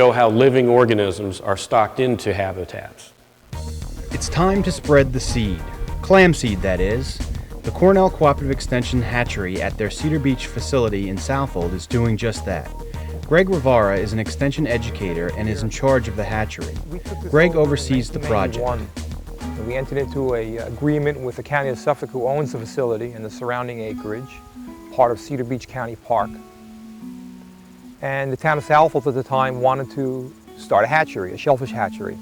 Show how living organisms are stocked into habitats. It's time to spread the seed. Clam seed, that is. The Cornell Cooperative Extension Hatchery at their Cedar Beach facility in Southold is doing just that. Greg Rivara is an extension educator and is in charge of the hatchery. Greg oversees the project. We entered into an agreement with the County of Suffolk, who owns the facility and the surrounding acreage, part of Cedar Beach County Park. And the town of Southold at the time wanted to start a hatchery, a shellfish hatchery.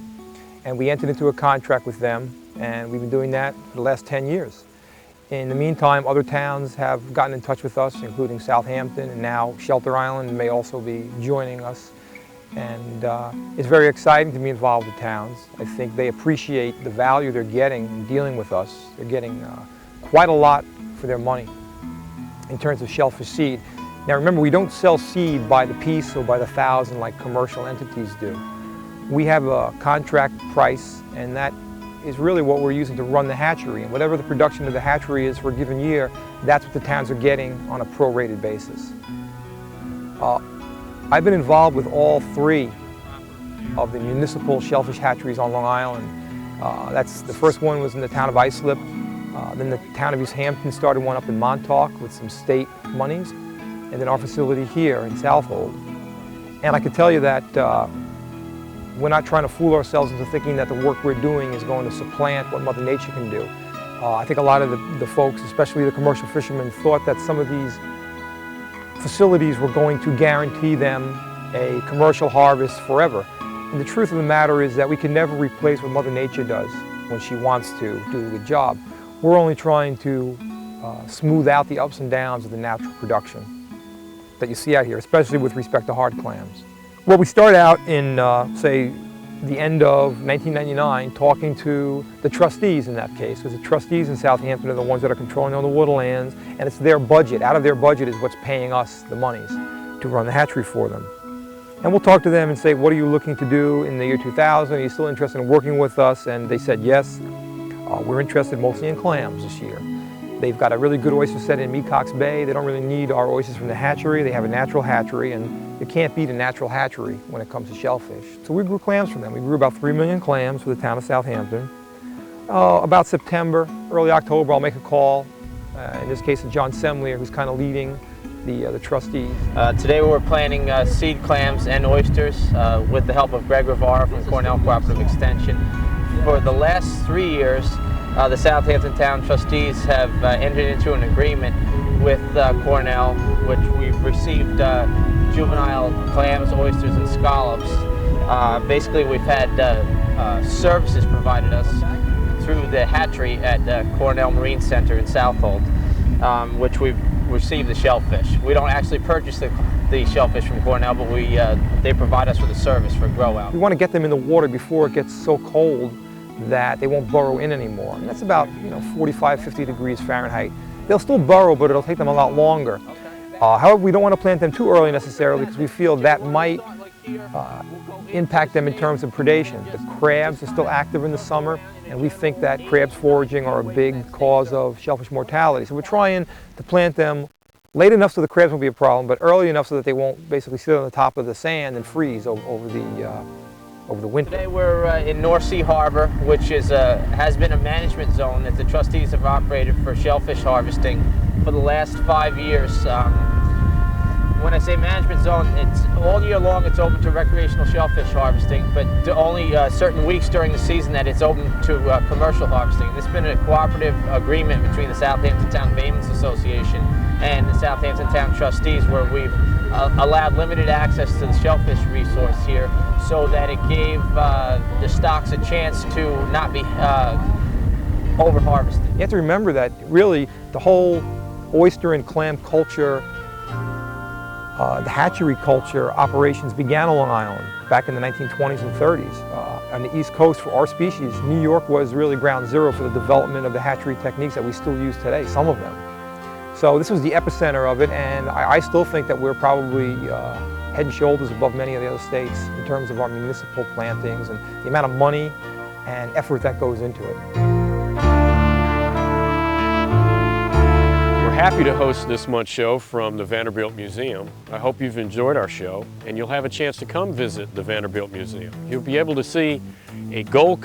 And we entered into a contract with them, and we've been doing that for the last 10 years. In the meantime, other towns have gotten in touch with us, including Southampton, and now Shelter Island may also be joining us. And it's very exciting to be involved with towns. I think they appreciate the value they're getting in dealing with us. They're getting quite a lot for their money in terms of shellfish seed. Now remember, we don't sell seed by the piece or by the thousand like commercial entities do. We have a contract price, and that is really what we're using to run the hatchery. And whatever the production of the hatchery is for a given year, that's what the towns are getting on a prorated basis. I've been involved with all three of the municipal shellfish hatcheries on Long Island. The first one was in the town of Islip. Then the town of East Hampton started one up in Montauk with some state monies. And then our facility here in Southold. And I can tell you that we're not trying to fool ourselves into thinking that the work we're doing is going to supplant what Mother Nature can do. I think a lot of the folks, especially the commercial fishermen, thought that some of these facilities were going to guarantee them a commercial harvest forever. And the truth of the matter is that we can never replace what Mother Nature does when she wants to do a good job. We're only trying to smooth out the ups and downs of the natural production that you see out here, especially with respect to hard clams. Well, we start out in, say, the end of 1999, talking to the trustees in that case, because the trustees in Southampton are the ones that are controlling all the woodlands, and it's their budget. Out of their budget is what's paying us the monies to run the hatchery for them. And we'll talk to them and say, what are you looking to do in the year 2000? Are you still interested in working with us? And they said, yes. We're interested mostly in clams this year. They've got a really good oyster set in Mecox Bay. They don't really need our oysters from the hatchery. They have a natural hatchery, and you can't beat a natural hatchery when it comes to shellfish. So we grew clams from them. We grew about 3 million clams for the town of Southampton. About September, early October, I'll make a call. In this case, to John Semlier, who's kind of leading the trustees. Today we're planting seed clams and oysters with the help of Greg Rivara from Cornell Cooperative Extension. For the last 3 years, the Southampton Town trustees have entered into an agreement with Cornell, which we've received juvenile clams, oysters, and scallops. Basically, we've had services provided us through the hatchery at Cornell Marine Center in Southold, which we've received the shellfish. We don't actually purchase the shellfish from Cornell, but they provide us with a service for grow out. We want to get them in the water before it gets so cold that they won't burrow in anymore. And that's about 45, 50 degrees Fahrenheit. They'll still burrow, but it'll take them a lot longer. However, we don't want to plant them too early necessarily, because we feel that might impact them in terms of predation. The crabs are still active in the summer, and we think that crabs foraging are a big cause of shellfish mortality. So we're trying to plant them late enough so the crabs won't be a problem, but early enough so that they won't basically sit on the top of the sand and freeze over the winter. Today we're in North Sea Harbor, which has been a management zone that the trustees have operated for shellfish harvesting for the last 5 years. When I say management zone, it's all year long it's open to recreational shellfish harvesting, but only certain weeks during the season that it's open to commercial harvesting. This has been a cooperative agreement between the Southampton Town Baymen's Association and the Southampton Town trustees, where we've allowed limited access to the shellfish resource here, so that it gave the stocks a chance to not be over-harvested. You have to remember that really the whole oyster and clam culture, the hatchery culture operations began on Long Island back in the 1920s and 30s. On the East Coast for our species, New York was really ground zero for the development of the hatchery techniques that we still use today, some of them. So this was the epicenter of it, and I still think that we're probably head and shoulders above many of the other states in terms of our municipal plantings and the amount of money and effort that goes into it. We're happy to host this month's show from the Vanderbilt Museum. I hope you've enjoyed our show and you'll have a chance to come visit the Vanderbilt Museum. You'll be able to see a gold